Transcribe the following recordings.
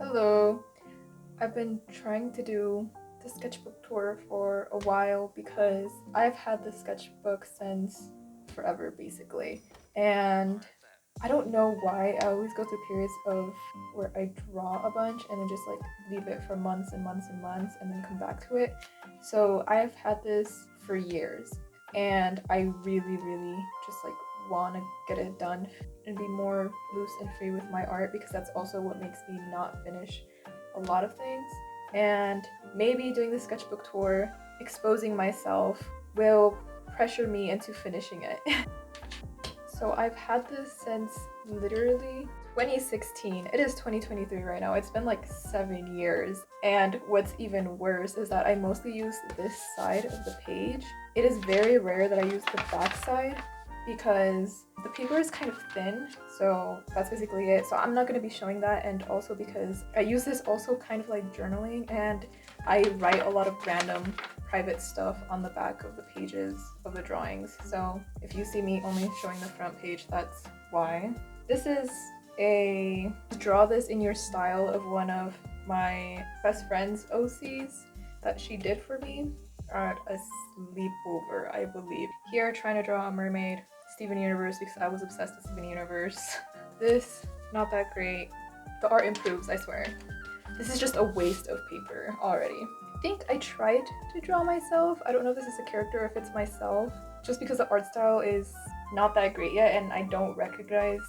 Hello. I've been trying to do the sketchbook tour for a while because I've had the sketchbook since forever basically. And I don't know why I always go through periods of where I draw a bunch and then just like leave it for months and months and months and then come back to it. So I've had this for years and I really just like want to get it done and be more loose and free with my art because that's also what makes me not finish a lot of things. And maybe doing the sketchbook tour, exposing myself, will pressure me into finishing it. So I've had this since literally 2016. It is 2023 right now. It's been like 7 years. And what's even worse is that I mostly use this side of the page. It is very rare that I use the back side because the paper is kind of thin, so that's basically it. So I'm not going to be showing that, and also because I use this also kind of like journaling, and I write a lot of random private stuff on the back of the pages of the drawings. So if you see me only showing the front page, that's why. This is a draw this in your style of one of my best friend's OCs that she did for me at a sleepover, I believe. Here, trying to draw a mermaid, Steven Universe, because I was obsessed with Steven Universe. This, not that great. The art improves, I swear. This is just a waste of paper already. I think I tried to draw myself. I don't know if this is a character or if it's myself, just because the art style is not that great yet and I don't recognize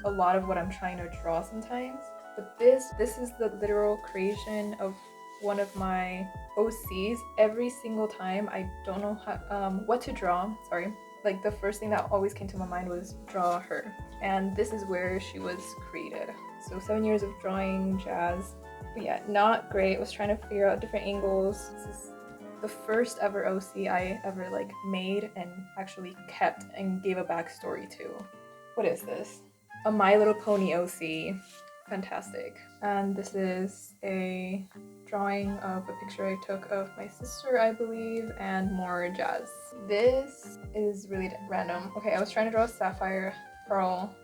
a lot of what I'm trying to draw sometimes. But this is the literal creation of one of my OCs. Every single time I don't know what to draw, sorry, like the first thing that always came to my mind was draw her. And this is where she was created. So 7 years of drawing jazz. But yeah, not great. Was trying to figure out different angles. This is the first ever OC I ever like made and actually kept and gave a backstory to. What is this? A My Little Pony OC. Fantastic. And this is a drawing of a picture I took of my sister, I believe, and more jazz. This is really random. Okay, I was trying to draw a sapphire pearl.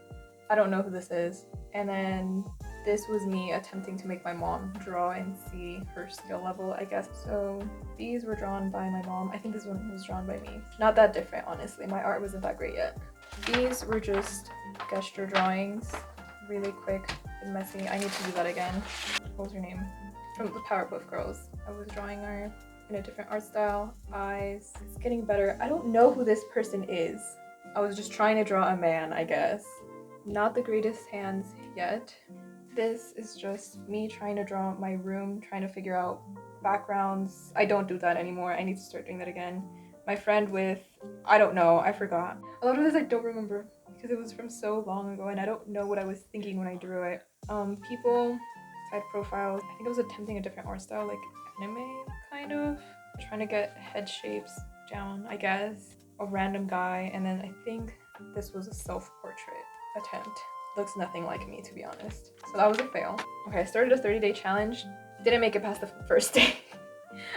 I don't know who this is. And then this was me attempting to make my mom draw and see her skill level, I guess. So these were drawn by my mom. I think this one was drawn by me. Not that different, honestly. My art wasn't that great yet. These were just gesture drawings, really quick and messy. I need to do that again. What was her name? From the Powerpuff Girls. I was drawing her in a different art style. Eyes. It's getting better. I don't know who this person is. I was just trying to draw a man, I guess. Not the greatest hands yet. This is just me trying to draw my room, trying to figure out backgrounds. I don't do that anymore. I need to start doing that again. My friend with, I don't know, I forgot. A lot of this I don't remember because it was from so long ago and I don't know what I was thinking when I drew it. People, side profiles. I think I was attempting a different art style, like anime, kind of. Trying to get head shapes down, I guess. A random guy, and then I think this was a self-portrait attempt. Looks nothing like me, to be honest. So that was a fail. Okay, I started a 30-day challenge. Didn't make it past the first day.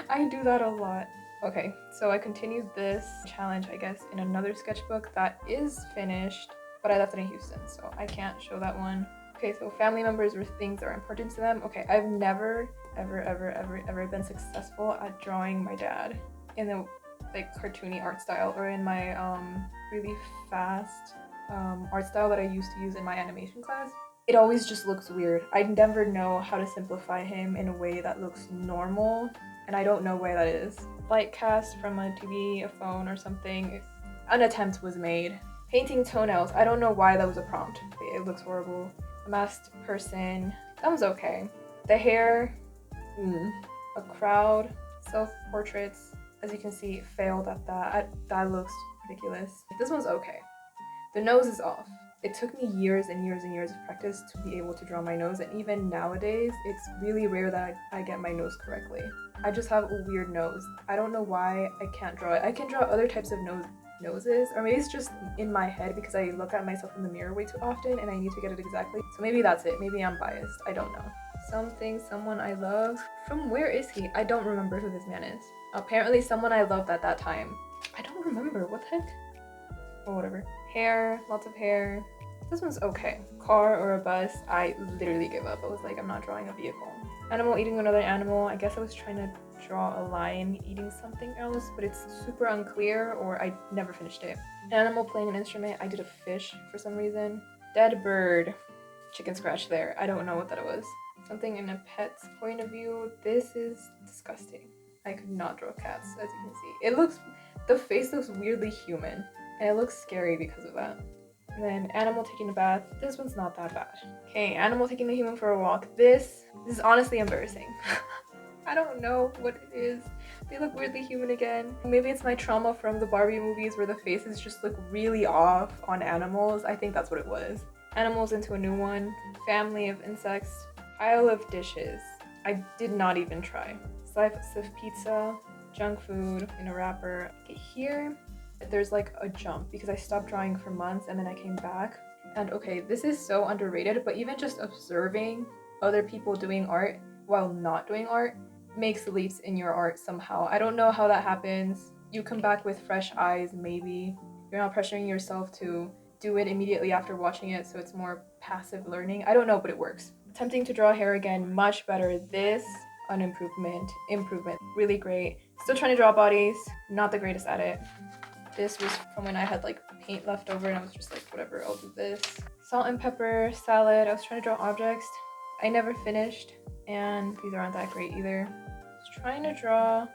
I do that a lot. Okay, so I continued this challenge, I guess, in another sketchbook that is finished, but I left it in Houston, so I can't show that one. Okay, so family members or things that are important to them. Okay, I've never, ever been successful at drawing my dad in the like cartoony art style or in my really fast art style that I used to use in my animation class. It always just looks weird. I never know how to simplify him in a way that looks normal, and I don't know why that is. Light cast from a TV, a phone, or something. An attempt was made. Painting toenails. I don't know why that was a prompt. It looks horrible. A masked person. That was okay. The hair. A crowd. Self-portraits. As you can see, failed at that. That looks ridiculous. This one's okay. The nose is off. It took me years and years of practice to be able to draw my nose, and even nowadays, it's really rare that I get my nose correctly. I just have a weird nose. I don't know why I can't draw it. I can draw other types of noses, or maybe it's just in my head because I look at myself in the mirror way too often and I need to get it exactly. So maybe that's it. Maybe I'm biased. I don't know. Someone I love. From where is he? I don't remember who this man is. Apparently someone I loved at that time. I don't remember. What the heck? Or whatever. Hair, lots of hair. This one's okay. Car or a bus, I literally gave up. I was like, I'm not drawing a vehicle. Animal eating another animal. I guess I was trying to draw a lion eating something else, but it's super unclear, or I never finished it. Animal playing an instrument. I did a fish for some reason. Dead bird. Chicken scratch there. I don't know what that was. Something in a pet's point of view. This is disgusting. I could not draw cats, as you can see. The face looks weirdly human, and it looks scary because of that. And then animal taking a bath. This one's not that bad. Okay, animal taking the human for a walk. This is honestly embarrassing. I don't know what it is. They look weirdly human again. Maybe it's my trauma from the Barbie movies where the faces just look really off on animals. I think that's what it was. Animals into a new one. Family of insects. Pile of dishes. I did not even try. Slice of pizza. Junk food in a wrapper. Okay, here there's like a jump because I stopped drawing for months and then I came back. And okay, this is so underrated, but even just observing other people doing art while not doing art makes leaps in your art somehow. I don't know how that happens. You come back with fresh eyes, maybe. You're not pressuring yourself to do it immediately after watching it, so it's more passive learning. I don't know, but it works. Attempting to draw hair again, much better. This, an improvement, really great. Still trying to draw bodies, not the greatest at it. This was from when I had like paint left over and I was just like, whatever, I'll do this. Salt and pepper, salad. I was trying to draw objects. I never finished, and these aren't that great either. I was trying to draw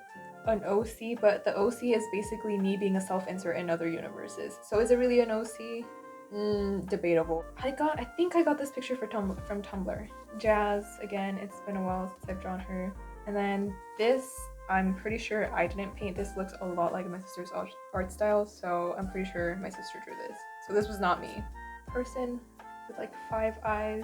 an OC, but the OC is basically me being a self-insert in other universes. So is it really an OC? Debatable. I think I got this picture from Tumblr. Jazz, again, it's been a while since I've drawn her. And then this, I'm pretty sure I didn't paint. This looks a lot like my sister's art style, so I'm pretty sure my sister drew this. So this was not me. Person with like 5 eyes.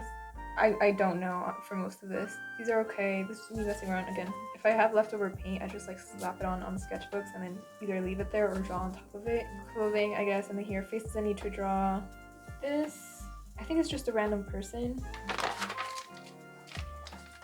I don't know for most of this. These are okay. This is me messing around again. If I have leftover paint, I just like slap it on sketchbooks and then either leave it there or draw on top of it. Clothing, I guess, and then here, faces I need to draw. This, I think it's just a random person.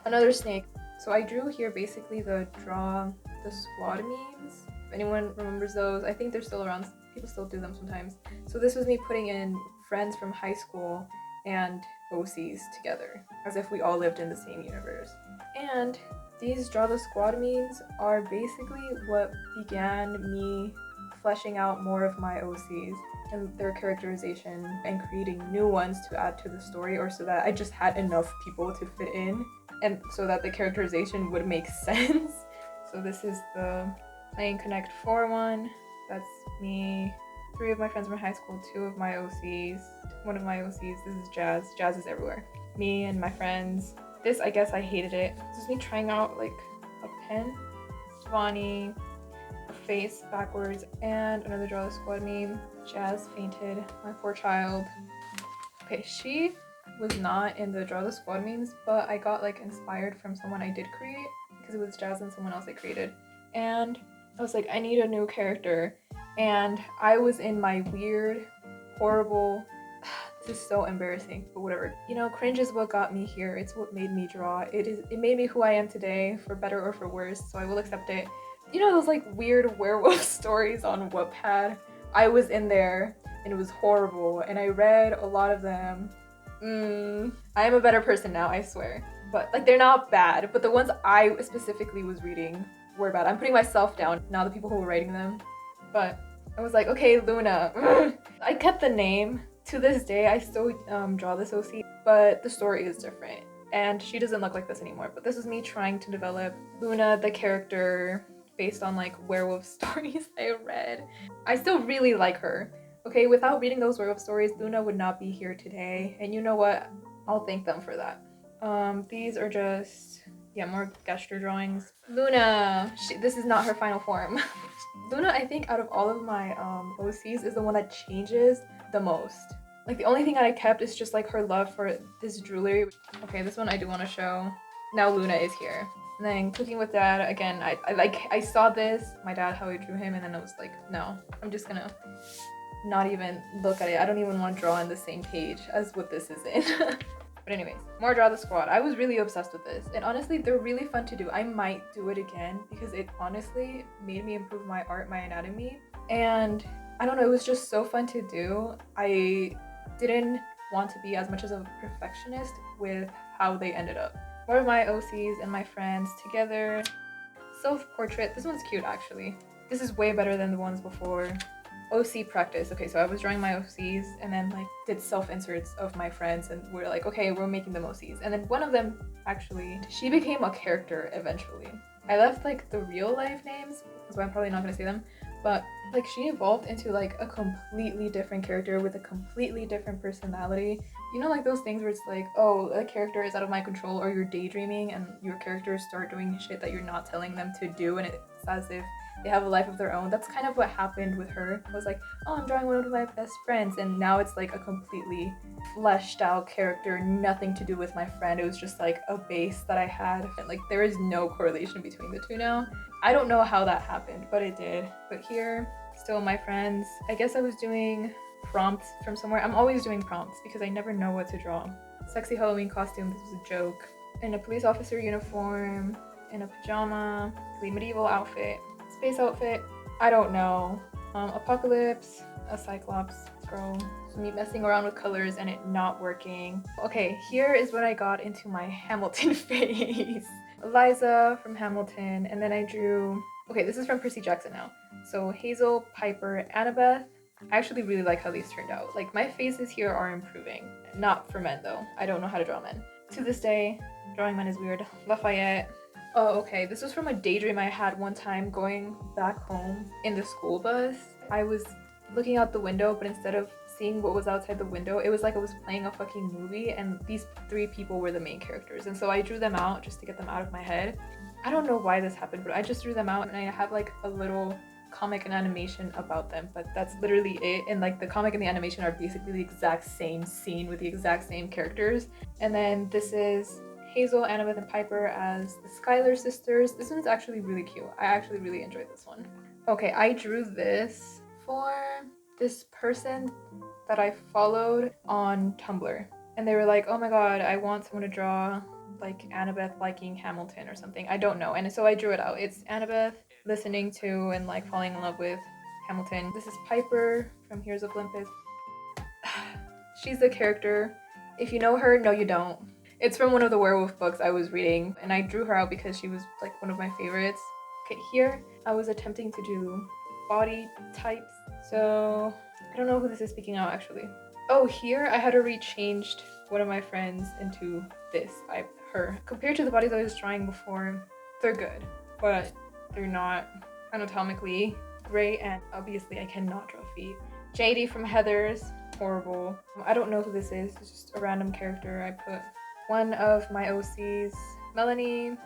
Another snake. So I drew here basically the squad memes. If anyone remembers those, I think they're still around. People still do them sometimes. So this was me putting in friends from high school and OCs together, as if we all lived in the same universe. And these draw the squad memes are basically what began me fleshing out more of my OCs and their characterization and creating new ones to add to the story, or so that I just had enough people to fit in and so that the characterization would make sense. So this is the Playing Connect 4 one. That's me. 3 of my friends from high school, 2 of my OCs, 1 of my OCs. This is Jazz. Jazz is everywhere. Me and my friends. This, I guess I hated it. This is me trying out like a pen. Vani, a face backwards, and another Draw the Squad meme. Jazz fainted. My poor child. Okay, she was not in the Draw the Squad memes, but I got like inspired from someone I did create because it was Jazz and someone else I created. And I was like, I need a new character. And I was in my weird, horrible, this is so embarrassing, but whatever. You know, cringe is what got me here. It's what made me draw. It made me who I am today, for better or for worse, so I will accept it. You know those like weird werewolf stories on Wattpad? I was in there and it was horrible and I read a lot of them. I am a better person now, I swear. But like, they're not bad, but the ones I specifically was reading were bad. I'm putting myself down, not the people who were writing them. But I was like, okay, Luna. I kept the name. To this day, I still draw this OC, but the story is different. And she doesn't look like this anymore. But this is me trying to develop Luna, the character, based on like werewolf stories I read. I still really like her. Okay, without reading those werewolf stories, Luna would not be here today. And you know what? I'll thank them for that. These are just, yeah, more gesture drawings. Luna! This is not her final form. Luna, I think out of all of my OCs, is the one that changes the most. Like, the only thing that I kept is just like her love for this jewelry. Okay, this one I do want to show. Now Luna is here. And then Cooking with Dad, again, I saw this, my dad, how he drew him, and then I was like, no, I'm just gonna not even look at it. I don't even want to draw on the same page as what this is in. But anyways, more Draw the Squad. I was really obsessed with this, and honestly, they're really fun to do. I might do it again because it honestly made me improve my art, my anatomy, and I don't know, it was just so fun to do. I didn't want to be as much as a perfectionist with how they ended up. One of my OCs and my friends together. Self-portrait. This one's cute actually. This is way better than the ones before. OC practice. Okay, so I was drawing my OCs and then like did self-inserts of my friends, and we're like, okay, we're making them OCs. And then one of them actually, she became a character eventually. I left like the real life names, so I'm probably not gonna say them, but like she evolved into like a completely different character with a completely different personality. You know, like those things where it's like, oh, a character is out of my control, or you're daydreaming and your characters start doing shit that you're not telling them to do, and it's as if they have a life of their own. That's kind of what happened with her. I was like, oh, I'm drawing one of my best friends, and now it's like a completely fleshed out character, nothing to do with my friend. It was just like a base that I had, and like there is no correlation between the two now. I don't know how that happened, but it did. But here, still my friends. I guess I was doing prompts from somewhere. I'm always doing prompts because I never know what to draw. Sexy Halloween costume, this was a joke. In a police officer uniform, in a pajama, medieval outfit, space outfit, I don't know. Apocalypse, a cyclops girl. Me messing around with colors and it not working. Okay, here is when I got into my Hamilton phase. Eliza from Hamilton, and then I drew, okay, this is from Percy Jackson now. So Hazel, Piper, Annabeth. I actually really like how these turned out. Like my faces here are improving. Not for men though. I don't know how to draw men. To this day, drawing men is weird. Lafayette. Oh, okay. This was from a daydream I had one time going back home in the school bus. I was looking out the window, but instead of seeing what was outside the window, it was like I was playing a fucking movie, and these 3 people were the main characters. And so I drew them out just to get them out of my head. I don't know why this happened, but I just drew them out, and I have like a little comic and animation about them, but that's literally it. And like the comic and the animation are basically the exact same scene with the exact same characters. And then this is Hazel, Annabeth, and Piper as the Schuyler sisters. This one's actually really cute. I actually really enjoyed this one. Okay, I drew this for this person that I followed on Tumblr. And they were like, oh my god, I want someone to draw like Annabeth liking Hamilton or something. I don't know. And so I drew it out. It's Annabeth listening to and like falling in love with Hamilton. This is Piper from Heroes of Olympus. She's the character. If you know her, no you don't. It's from one of the werewolf books I was reading, and I drew her out because she was like one of my favorites. Okay, here I was attempting to do body types. So I don't know who this is speaking out actually. Oh, here I had already changed one of my friends into this, her. Compared to the bodies I was drawing before, they're good, but they're not anatomically great, and obviously I cannot draw feet. JD from Heather's, horrible. I don't know who this is, it's just a random character. I put one of my OCs, Melanie,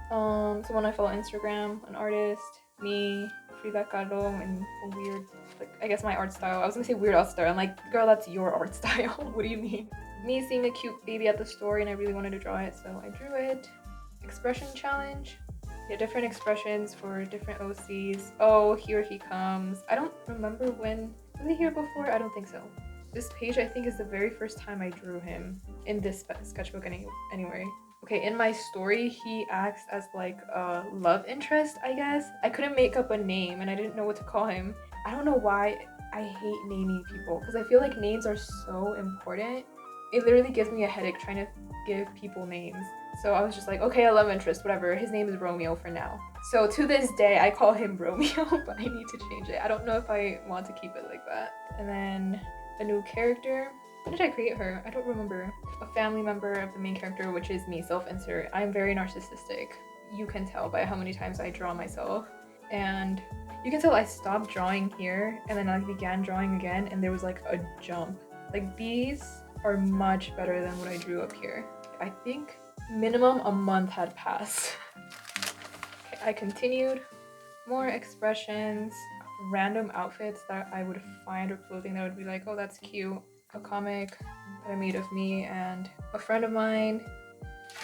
someone I follow on Instagram, an artist, me, Frida Kahlo, and a weird, like, I guess my art style. I was gonna say weird art style. I'm like, girl, that's your art style. What do you mean? Me seeing a cute baby at the store, and I really wanted to draw it, so I drew it. Expression challenge. Yeah, different expressions for different OCs. Oh, here he comes. I don't remember when. Was he here before? I don't think so. This page, I think, is the very first time I drew him in this sketchbook anyway. Okay, in my story, he acts as like a love interest, I guess. I couldn't make up a name and I didn't know what to call him. I don't know why I hate naming people, because I feel like names are so important. It literally gives me a headache trying to give people names. So I was just like, okay, a love interest, whatever. His name is Romeo for now. So to this day, I call him Romeo, but I need to change it. I don't know if I want to keep it like that. And then a new character. When did I create her? I don't remember. A family member of the main character, which is me, self-insert. I'm very narcissistic. You can tell by how many times I draw myself. And you can tell I stopped drawing here and then I began drawing again, and there was like a jump. Like these are much better than what I drew up here. I think minimum a month had passed. Okay, I continued. More expressions, random outfits that I would find, or clothing that would be like, oh, that's cute. A comic that I made of me and a friend of mine.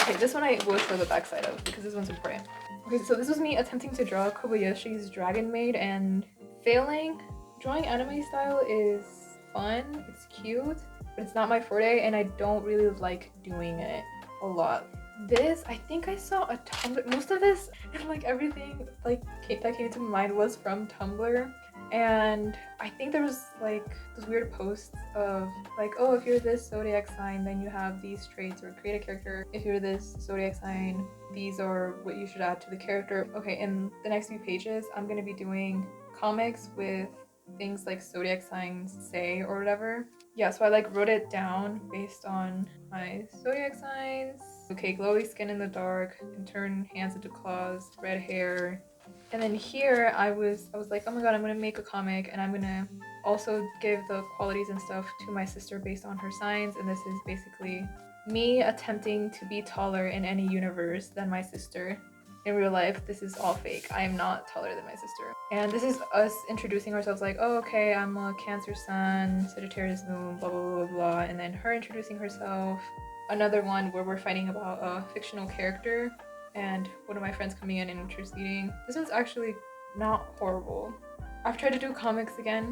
Okay, this one I will show the backside of because this one's important. Okay, so this was me attempting to draw Kobayashi's Dragon Maid and failing. Drawing anime style is fun, it's cute, but it's not my forte and I don't really like doing it a lot. This, I think I saw a Tumblr, most of this and like everything like that came to mind was from Tumblr. And I think there was like those weird posts of like, oh, if you're this zodiac sign, then you have these traits, or create a character. If you're this zodiac sign, these are what you should add to the character. Okay, in the next few pages, I'm gonna be doing comics with things like zodiac signs say or whatever. Yeah, so I like wrote it down based on my zodiac signs. Okay, glowy skin in the dark, can turn hands into claws, red hair. And then here I was like, oh my god, I'm gonna make a comic and I'm gonna also give the qualities and stuff to my sister based on her signs. And this is basically me attempting to be taller in any universe than my sister. In real life, this is all fake. I am not taller than my sister. And this is us introducing ourselves like, oh, okay, I'm a Cancer sun, Sagittarius moon, blah, blah, blah, blah. And then her introducing herself. Another one where we're fighting about a fictional character and one of my friends coming in and interceding. This one's actually not horrible. I've tried to do comics again.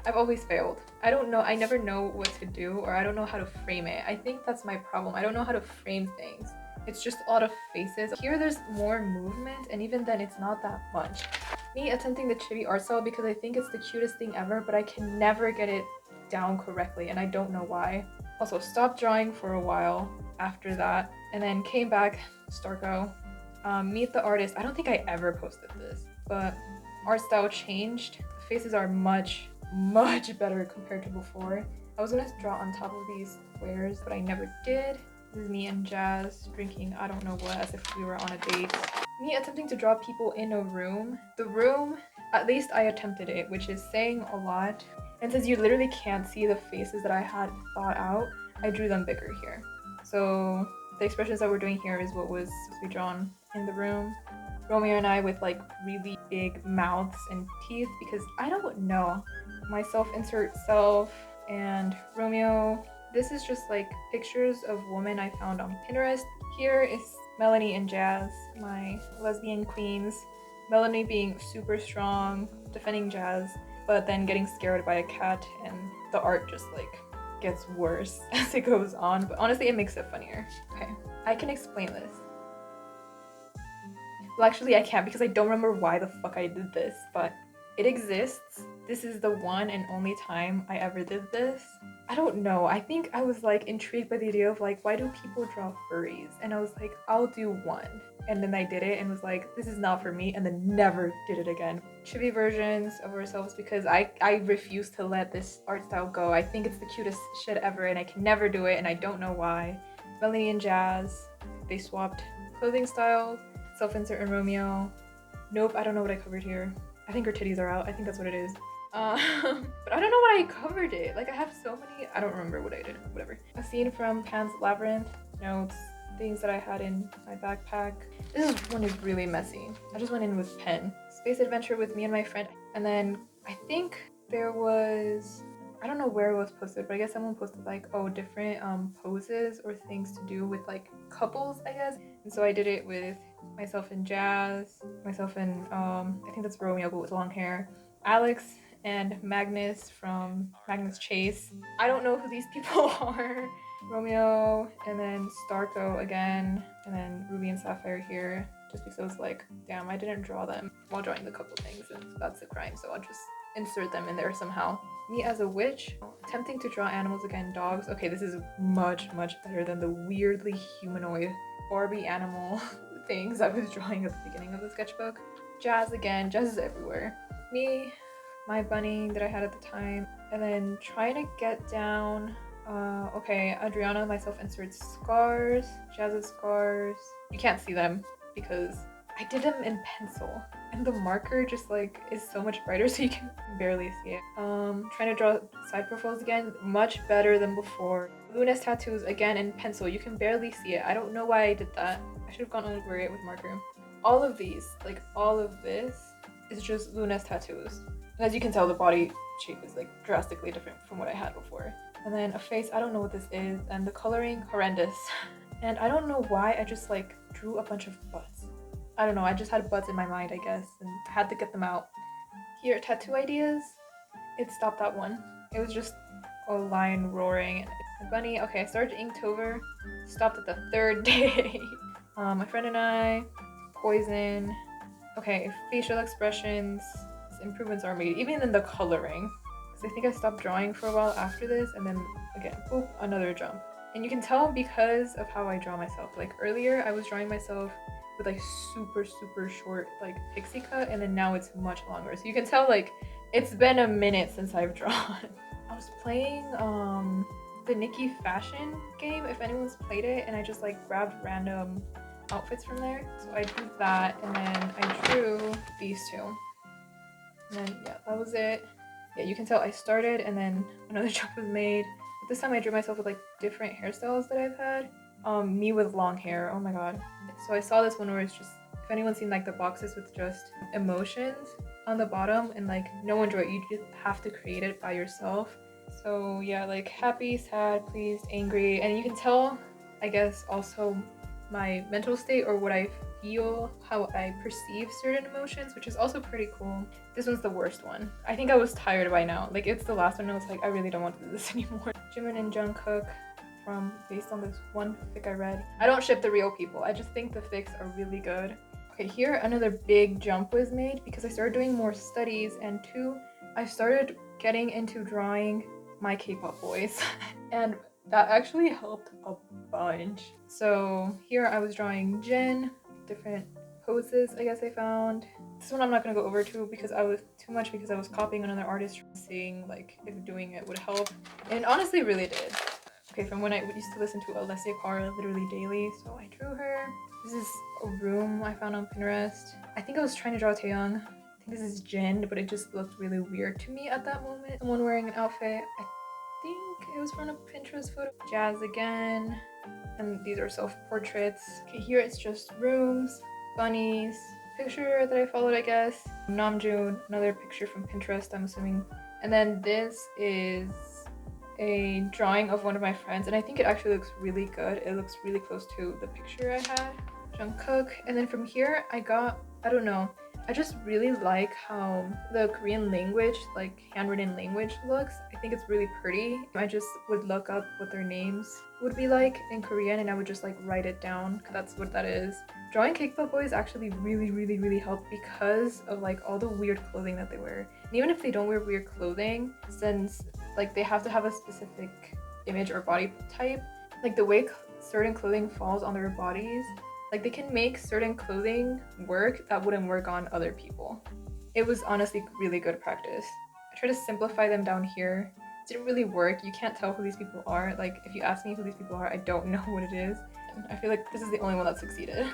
I've always failed. I don't know, I never know what to do, or I don't know how to frame it. I think that's my problem. I don't know how to frame things. It's just a lot of faces. Here there's more movement, and even then it's not that much. Me attempting the chibi art style because I think it's the cutest thing ever, but I can never get it down correctly, and I don't know why. Also, stopped drawing for a while after that, and then came back, Starco. Meet the artist. I don't think I ever posted this, but art style changed. The faces are much better compared to before. I was gonna draw on top of these squares, but I never did. This is me and Jazz drinking I don't know what, as if we were on a date. Me attempting to draw people in a room. The room, at least I attempted it, which is saying a lot. And since you literally can't see the faces that I had thought out, I drew them bigger here. So the expressions that we're doing here is what was supposed to be drawn in the room. Romeo and I with like really big mouths and teeth, because I don't know. My self-insert self and Romeo. This is just like pictures of women I found on Pinterest. Here is Melanie and Jazz, my lesbian queens. Melanie being super strong, defending Jazz, but then getting scared by a cat, and the art just like gets worse as it goes on. But honestly, it makes it funnier. Okay, I can explain this. Well, actually I can't, because I don't remember why the fuck I did this, but it exists. This is the one and only time I ever did this. I don't know, I think I was like intrigued by the idea of like, why do people draw furries? And I was like, I'll do one. And then I did it and was like, this is not for me, and then never did it again. Chibi versions of ourselves, because I refuse to let this art style go. I think it's the cutest shit ever and I can never do it, and I don't know why. Melanie and Jazz, they swapped clothing styles. Self-insert and Romeo. Nope, I don't know what I covered here. I think her titties are out. I think that's what it is. But I don't know what I covered it. Like, I have so many. I don't remember what I did. Whatever. A scene from Pan's Labyrinth. Notes. Things that I had in my backpack. This one is really messy. I just went in with pen. Space adventure with me and my friend. And then I think there was, I don't know where it was posted, but I guess someone posted like, oh, different poses or things to do with like couples, I guess. And so I did it with myself and Jazz, myself and I think that's Romeo but with long hair, Alex and Magnus from Magnus Chase. I don't know who these people are. Romeo, and then Starco again, and then Ruby and Sapphire here, just because I was like, damn, I didn't draw them while drawing the couple things, and that's a crime, so I'll just insert them in there somehow. Me as a witch, attempting to draw animals again, dogs. Okay, this is much better than the weirdly humanoid Barbie animal things I was drawing at the beginning of the sketchbook. Jazz again, Jazz is everywhere. Me, my bunny that I had at the time, and then trying to get down, okay, Adriana, myself inserts scars, Jazz's scars. You can't see them because I did them in pencil, and the marker just like is so much brighter so you can barely see it. Trying to draw side profiles again, much better than before. Luna's tattoos again in pencil, you can barely see it. I don't know why I did that. I should have gone over it with marker. All of these, like all of this, is just Luna's tattoos. And as you can tell, the body shape is like drastically different from what I had before. And then a face, I don't know what this is, and the coloring, horrendous. And I don't know why I just like drew a bunch of butts. I don't know, I just had butts in my mind, I guess, and I had to get them out. Here, tattoo ideas, it stopped at one. It was just a lion roaring. A bunny, okay, I started Inktober, stopped at the third day. My friend and I, poison. Okay, facial expressions, improvements are made, even in the coloring. Because I think I stopped drawing for a while after this, and then again, boop, another jump. And you can tell because of how I draw myself. Like earlier, I was drawing myself with like super short like pixie cut, and then now it's much longer. So you can tell like it's been a minute since I've drawn. I was playing the Nikki fashion game, if anyone's played it, and I just like grabbed random outfits from there. So I did that, and then I drew these two. And then yeah, that was it. Yeah, you can tell I started and then another jump was made. But this time I drew myself with like different hairstyles that I've had. Me with long hair, oh my god. So I saw this one where it's just, if anyone's seen like the boxes with just emotions on the bottom and like no one drew it, you just have to create it by yourself. So yeah, like happy, sad, pleased, angry, and you can tell, I guess, also my mental state or what I feel, how I perceive certain emotions, which is also pretty cool. This one's the worst one. I think I was tired by now. Like it's the last one, I was like, I really don't want to do this anymore. Jimin and Jungkook from based on this one fic I read. I don't ship the real people. I just think the fics are really good. Okay, here another big jump was made because I started doing more studies, and two, I started getting into drawing my K-pop boys. And that actually helped a bunch. So here I was drawing Jin, different poses I guess I found. This one I'm not gonna go over because I was copying another artist, seeing like if doing it would help. And it honestly really did. Okay, from when I used to listen to Alessia Cara literally daily, so I drew her. This is a room I found on Pinterest. I think I was trying to draw Taeyong. I think this is Jin, but it just looked really weird to me at that moment. Someone wearing an outfit. I think it was from a Pinterest photo. Jazz again. And these are self-portraits. Okay, here it's just rooms, bunnies, picture that I followed, I guess. Namjoon, another picture from Pinterest, I'm assuming. And then this is a drawing of one of my friends, and I think it actually looks really good. It looks really close to the picture I had. Jungkook. And then from here I don't know, I just really like how the Korean language, like handwritten language, looks. I think it's really pretty. I just would look up what their names would be like in Korean, and I would just like write it down. That's what that is. Drawing K-pop boys actually really helped because of like all the weird clothing that they wear. And even if they don't wear weird clothing, since like they have to have a specific image or body type, like the way certain clothing falls on their bodies, like they can make certain clothing work that wouldn't work on other people. It was honestly really good practice. I tried to simplify them down here. It didn't really work. You can't tell who these people are. Like if you ask me who these people are, I don't know what it is. I feel like this is the only one that succeeded.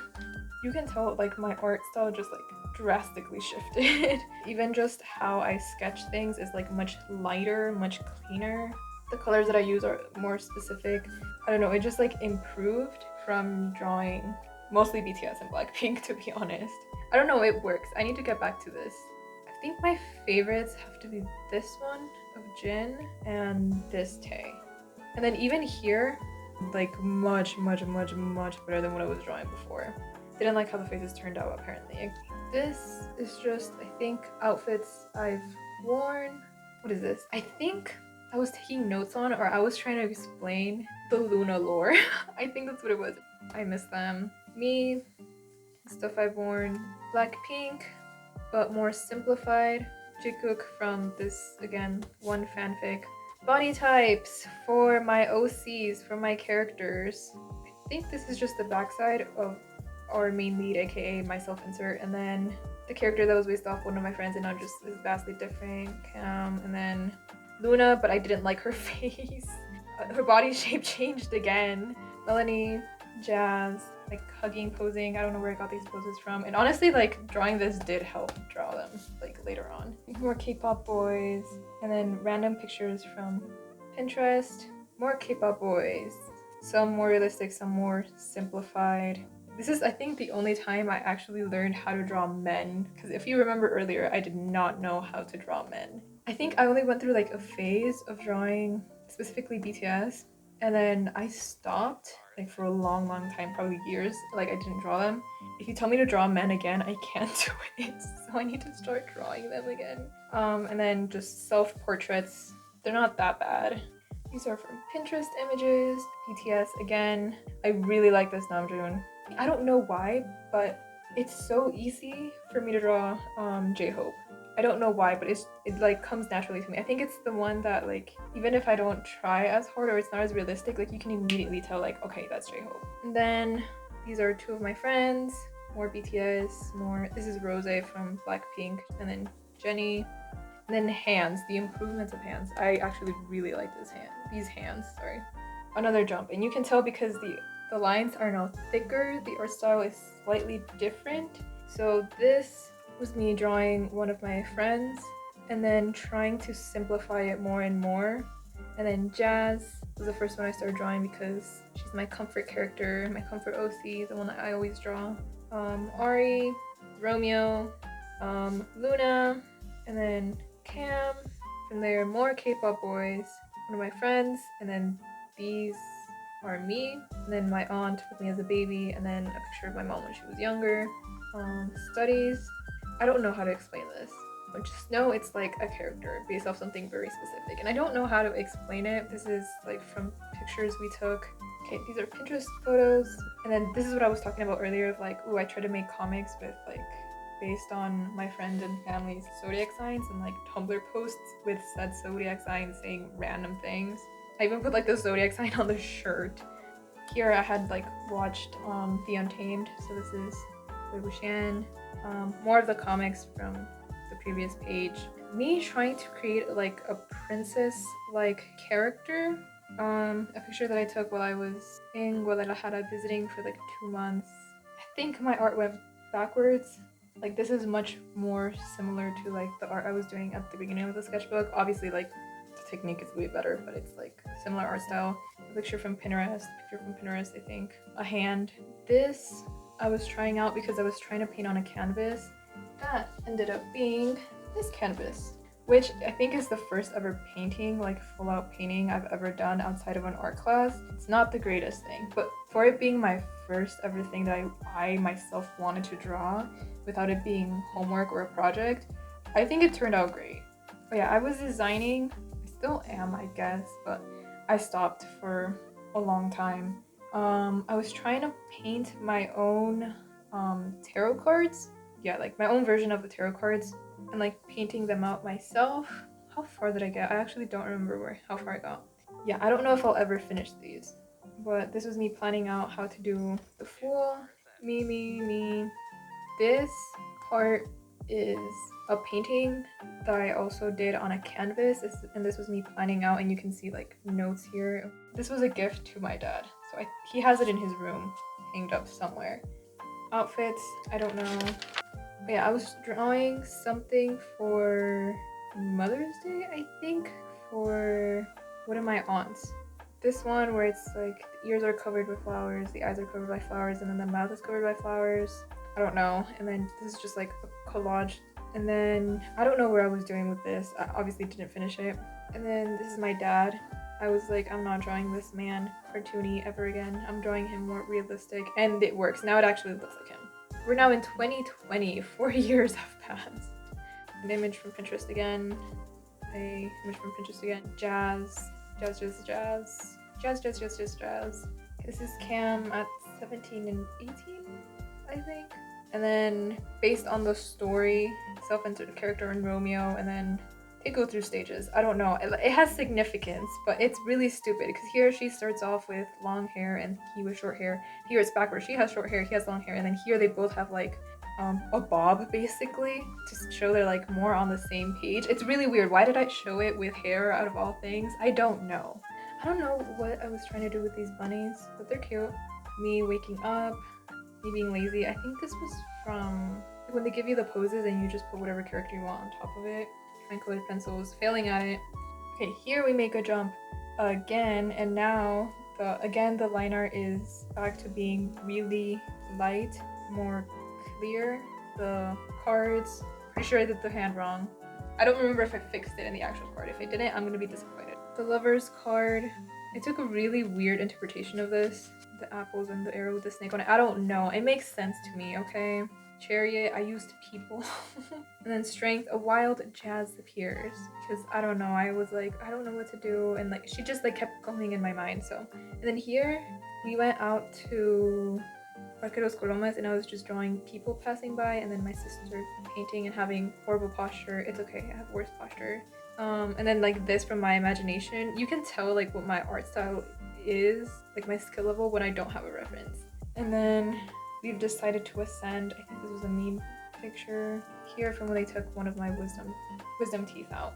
You can tell like my art style just like drastically shifted. Even just how I sketch things is like much lighter, much cleaner. The colors that I use are more specific. I don't know, it just like improved from drawing mostly BTS and Blackpink, to be honest. I don't know, it works. I need to get back to this. I think my favorites have to be this one of Jin and this Tae. And then even here, like much better than what I was drawing before. Didn't like how the faces turned out apparently. This is just, I think, outfits I've worn. What is this? I think I was taking notes on, or I was trying to explain the Luna lore. I think that's what it was. I miss them. Me, stuff I've worn. Blackpink, but more simplified. Jikook from this, again, one fanfic. Body types for my OCs, for my characters. I think this is just the backside of our main lead, aka my self-insert, and then the character that was based off one of my friends and now just is vastly different. And then Luna, but I didn't like her face. Her body shape changed again. Melanie, Jazz, like hugging, posing. I don't know where I got these poses from. And honestly, like drawing this did help draw them like later on. More K-pop boys, and then random pictures from Pinterest. More K-pop boys. Some more realistic, some more simplified. This is, I think, the only time I actually learned how to draw men, because if you remember earlier, I did not know how to draw men. I think I only went through like a phase of drawing specifically BTS, and then I stopped like for a long time, probably years. Like I didn't draw them. If you tell me to draw men again, I can't do it, so I need to start drawing them again. And then just self-portraits. They're not that bad. These are from Pinterest images. BTS again. I really like this Namjoon. I don't know why, but it's so easy for me to draw J-Hope. I don't know why, but it like comes naturally to me. I think it's the one that like even if I don't try as hard or it's not as realistic, like you can immediately tell like, okay, that's J-Hope. And then these are two of my friends, more BTS, more this is Rose from Blackpink, and then Jennie. And then hands, the improvements of hands. I actually really like these hands, sorry. Another jump, and you can tell because the lines are now thicker, the art style is slightly different. So this was me drawing one of my friends and then trying to simplify it more and more. And then Jazz was the first one I started drawing because she's my comfort character, my comfort OC, the one that I always draw. Ari, Romeo, Luna, and then Cam. From there, more K-pop boys, one of my friends, and then these are me, and then my aunt with me as a baby, and then a picture of my mom when she was younger. Studies. I don't know how to explain this, but just know it's like a character based off something very specific, and I don't know how to explain it. This is like from pictures we took. Okay, these are Pinterest photos, and then this is what I was talking about earlier of like, ooh, I try to make comics with like based on my friend and family's zodiac signs and like Tumblr posts with said zodiac sign saying random things. I even put like the zodiac sign on the shirt. Here I had like watched The Untamed, so this is Wei Wuxian. More of the comics from the previous page. Me trying to create like a princess like character. A picture that I took while I was in Guadalajara visiting for like 2 months. I think my art went backwards. Like this is much more similar to like the art I was doing at the beginning of the sketchbook. Obviously like the technique is way better, but it's like similar art style. A picture from Pinterest, I think. A hand. This I was trying out because I was trying to paint on a canvas. That ended up being this canvas, which I think is the first ever painting, like full out painting I've ever done outside of an art class. It's not the greatest thing, but for it being my first ever thing that I myself wanted to draw without it being homework or a project, I think it turned out great. But yeah, I was designing, I still am I guess, but I stopped for a long time. I was trying to paint my own tarot cards. Yeah, like my own version of the tarot cards and like painting them out myself. How far did I get? I actually don't remember how far I got. Yeah, I don't know if I'll ever finish these, but this was me planning out how to do the Fool. Me. This part is a painting that I also did on a canvas, and this was me planning out, and you can see like notes here. This was a gift to my dad, so he has it in his room, hanged up somewhere. Outfits, I don't know. But yeah, I was drawing something for Mother's Day, I think, for one of my aunts. This one where it's like the ears are covered with flowers, the eyes are covered by flowers, and then the mouth is covered by flowers. I don't know. And then this is just like a collage. And then I don't know where I was doing with this. I obviously didn't finish it. And then this is my dad. I was like, I'm not drawing this man cartoony ever again. I'm drawing him more realistic. And it works. Now it actually looks like him. We're now in 2020. 4 years have passed. An image from Pinterest again. Jazz. This is Cam at 17 and 18, I think. And then based on the story, self-centered character in Romeo, and then they go through stages. I don't know. It has significance, but it's really stupid because here she starts off with long hair and he with short hair. Here it's backwards. She has short hair, he has long hair, and then here they both have like a bob basically to show they're like more on the same page. It's really weird. Why did I show it with hair out of all things? I don't know. I don't know what I was trying to do with these bunnies, but they're cute. Me waking up, me being lazy. I think this was from when they give you the poses and you just put whatever character you want on top of it. Trying colored pencils, failing at it. Okay, here we make a jump again, and now the line art is back to being really light, more clear. The cards, pretty sure I did the hand wrong. I don't remember if I fixed it in the actual card. If I didn't, I'm gonna be disappointed. The lover's card, I took a really weird interpretation of this. The apples and the arrow with the snake on it. I don't know. It makes sense to me, okay? Chariot, I used people. And then strength, a wild Jazz appears. Because I don't know, I was like, I don't know what to do. And like, she just like kept going in my mind, so. And then here, we went out to Parque Los Colomas, and I was just drawing people passing by, and then my sister painting and having horrible posture. It's okay, I have worse posture. And then like this from my imagination. You can tell like what my art style is, like my skill level, when I don't have a reference. And then we've decided to ascend. I think this was a meme picture here from when they took one of my wisdom teeth out.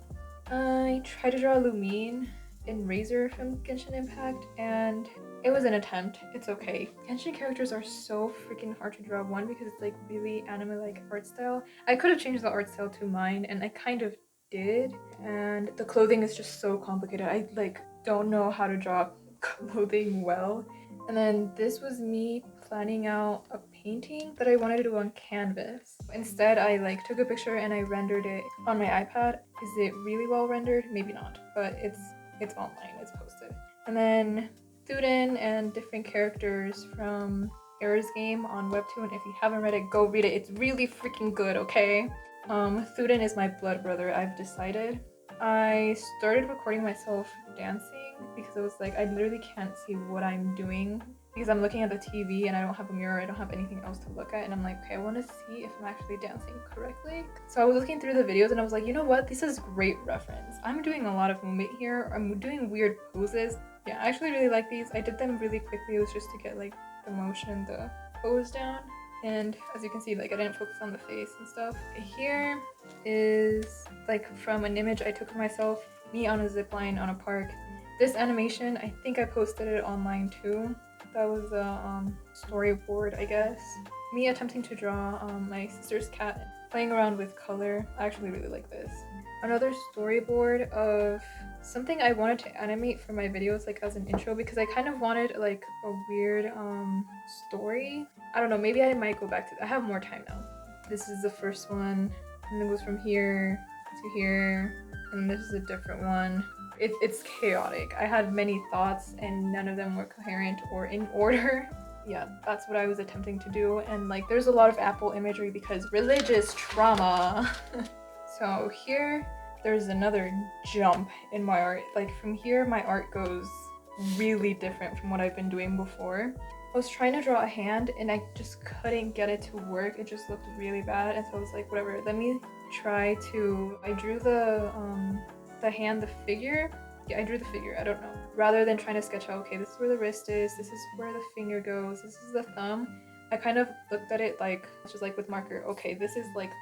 I tried to draw Lumine in Razor from Genshin Impact, and it was an attempt. It's okay. Genshin characters are so freaking hard to draw. One, because it's like really anime-like art style. I could have changed the art style to mine, and I kind of did. And the clothing is just so complicated. I like don't know how to draw clothing well. And then this was me planning out a painting that I wanted to do on canvas. Instead, I like took a picture and I rendered it on my iPad. Is it really well rendered? Maybe not, but it's online, it's posted. And then Thuden and different characters from Era's game on Webtoon. If you haven't read it, go read it. It's really freaking good, okay? Thuden is my blood brother, I've decided. I started recording myself dancing because I was like, I literally can't see what I'm doing because I'm looking at the TV and I don't have a mirror, I don't have anything else to look at, and I'm like, okay, I want to see if I'm actually dancing correctly. So I was looking through the videos and I was like, you know what, this is great reference. I'm doing a lot of movement here, I'm doing weird poses. Yeah, I actually really like these. I did them really quickly, it was just to get like the motion, the pose down. And as you can see, like I didn't focus on the face and stuff. Here is like from an image I took of myself, me on a zipline on a park. This animation, I think I posted it online too. That was a storyboard, I guess. Me attempting to draw my sister's cat, playing around with color. I actually really like this. Another storyboard of something I wanted to animate for my videos, like as an intro, because I kind of wanted like a weird story. I don't know, maybe I might go back to that. I have more time now. This is the first one, and it goes from here to here, and this is a different one. It's chaotic. I had many thoughts and none of them were coherent or in order. Yeah, that's what I was attempting to do, and like there's a lot of Apple imagery because religious trauma. So here, there's another jump in my art. Like from here, my art goes really different from what I've been doing before. I was trying to draw a hand and I just couldn't get it to work. It just looked really bad, and so I was like, whatever, let me try to... I drew the hand, the figure. Yeah, I drew the figure, I don't know. Rather than trying to sketch out, okay, this is where the wrist is, this is where the finger goes, this is the thumb. I kind of looked at it like, just like with marker, okay, this is like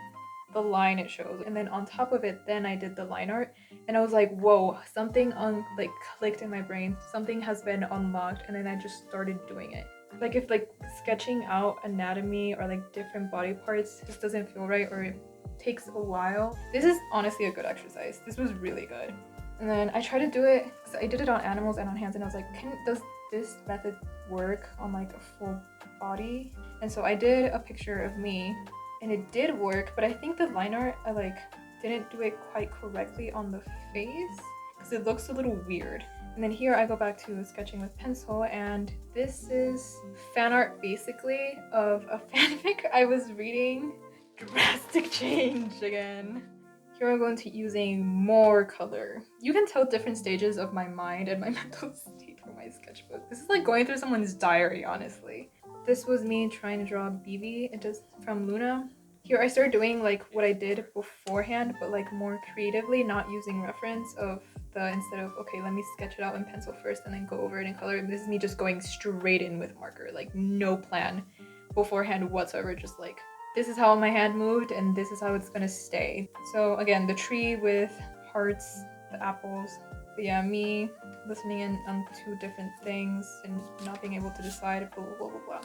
the line it shows, and then on top of it, then I did the line art, and I was like, whoa, something like clicked in my brain, something has been unlocked, and then I just started doing it. Like if like sketching out anatomy or like different body parts just doesn't feel right, or it takes a while, this is honestly a good exercise. This was really good. And then I tried to do it, because I did it on animals and on hands, and I was like, does this method work on like a full body? And so I did a picture of me, and it did work, but I think the line art, I like didn't do it quite correctly on the face because it looks a little weird. And then here I go back to sketching with pencil, and this is fan art basically of a fanfic I was reading. Drastic change again. Here I'm going to using more color. You can tell different stages of my mind and my mental state from my sketchbook. This is like going through someone's diary, honestly. This was me trying to draw BB. It just from Luna. Here I started doing like what I did beforehand, but like more creatively, not using reference of the, instead of, okay, let me sketch it out in pencil first and then go over it in color. This is me just going straight in with marker, like no plan beforehand whatsoever, just like, this is how my hand moved and this is how it's gonna stay. So again, the tree with hearts, the apples. But yeah, me listening in on two different things and not being able to decide, blah, blah, blah, blah, blah.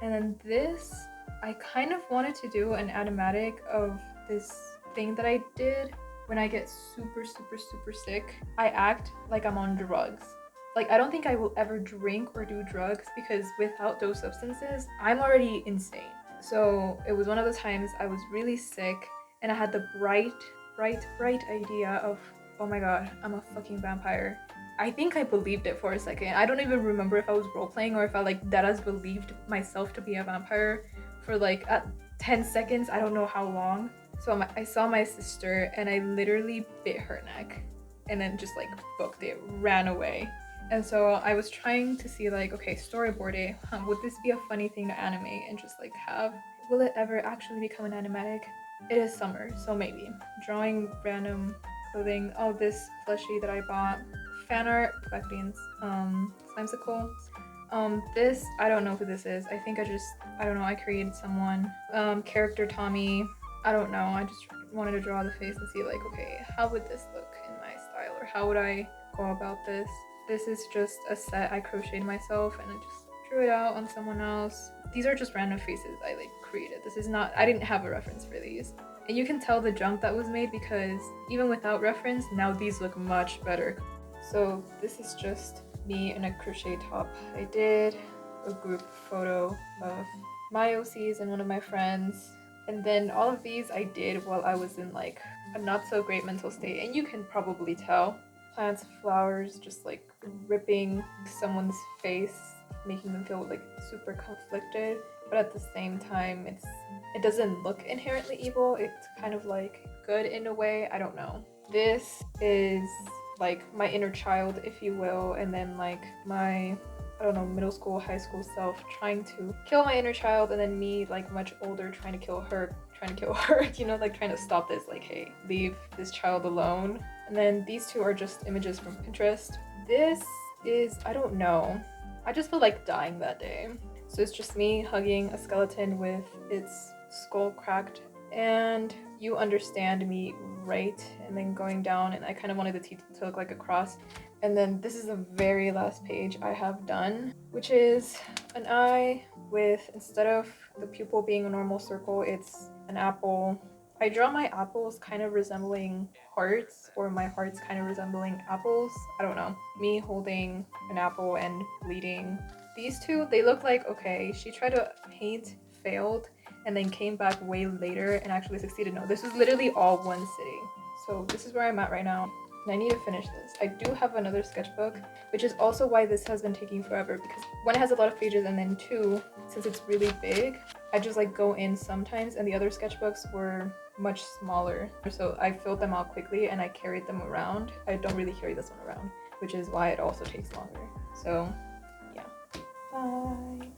And then this, I kind of wanted to do an animatic of this thing that I did when I get super, super, super sick. I act like I'm on drugs. Like, I don't think I will ever drink or do drugs because without those substances, I'm already insane. So it was one of the times I was really sick and I had the bright idea of, oh my god, I'm a fucking vampire. I think I believed it for a second. I don't even remember if I was role-playing or if I like deadass believed myself to be a vampire for like 10 seconds. I don't know how long. So I saw my sister and I literally bit her neck and then just like booked it, ran away. And so I was trying to see like, okay, storyboard it. Would this be a funny thing to animate and just like have? Will it ever actually become an animatic? It is summer, so maybe. Drawing random clothing. Oh, this plushie that I bought. Fan art, collecting Slimesicle. This, I don't know who this is. I think I don't know, I created someone. Character Tommy. I don't know, I just wanted to draw the face and see like, okay, how would this look in my style? Or how would I go about this? This is just a set I crocheted myself and I just drew it out on someone else. These are just random faces I like created. This is not, I didn't have a reference for these. And you can tell the jump that was made because even without reference, now these look much better. So this is just me in a crochet top. I did a group photo of my OCs and one of my friends. And then all of these I did while I was in like a not so great mental state. And you can probably tell. Plants, flowers, just like ripping someone's face, making them feel like super conflicted. But at the same time, it doesn't look inherently evil. It's kind of like good in a way. I don't know. This is like my inner child, if you will, and then like my, I don't know, middle school, high school self trying to kill my inner child, and then me like much older trying to kill her, you know, like trying to stop this, like, hey, leave this child alone. And then these two are just images from Pinterest. This is, I don't know, I just feel like dying that day. So it's just me hugging a skeleton with its skull cracked, and you understand me, right? And then going down, and I kind of wanted the teeth to look like a cross. And then this is the very last page I have done, which is an eye with, instead of the pupil being a normal circle, it's an apple. I draw my apples kind of resembling hearts, or my hearts kind of resembling apples. I don't know. Me holding an apple and bleeding. These two, they look like, okay, she tried to paint, failed, and then came back way later and actually succeeded. No, this was literally all one sitting. So this is where I'm at right now. And I need to finish this. I do have another sketchbook, which is also why this has been taking forever, because one, it has a lot of pages, and then two, since it's really big, I just like go in sometimes, and the other sketchbooks were much smaller. So I filled them out quickly and I carried them around. I don't really carry this one around, which is why it also takes longer. So yeah. Bye.